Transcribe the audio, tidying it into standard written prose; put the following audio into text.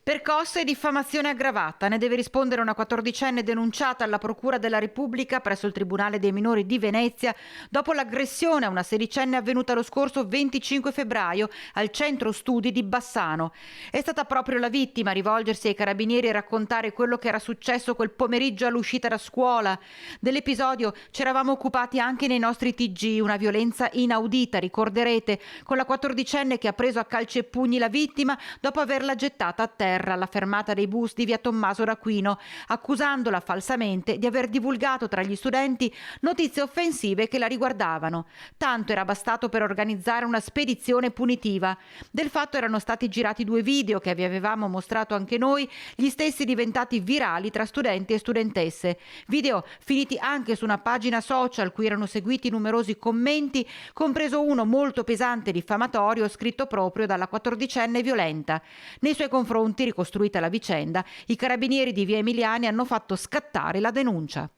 Percosse e diffamazione aggravata. Ne deve rispondere una 14enne denunciata alla Procura della Repubblica presso il Tribunale dei minori di Venezia dopo l'aggressione a una sedicenne avvenuta lo scorso 25 febbraio al centro studi di Bassano. È stata proprio la vittima a rivolgersi ai carabinieri e raccontare quello che era successo quel pomeriggio all'uscita da scuola. Dell'episodio ci eravamo occupati anche nei nostri TG, una violenza inaudita, ricorderete, con la 14enne che ha preso a calci e pugni la vittima dopo averla gettata a terra alla fermata dei bus di via Tommaso d'Aquino, accusandola falsamente di aver divulgato tra gli studenti notizie offensive che la riguardavano. Tanto era bastato per organizzare una spedizione punitiva. Del fatto erano stati girati 2 video che vi avevamo mostrato anche noi, gli stessi diventati virali tra studenti e studentesse. Video finiti anche su una pagina social cui erano seguiti numerosi commenti, compreso uno molto pesante e diffamatorio scritto proprio dalla 14enne violenta. Nei suoi confronti, ricostruita la vicenda, i carabinieri di via Emiliani hanno fatto scattare la denuncia.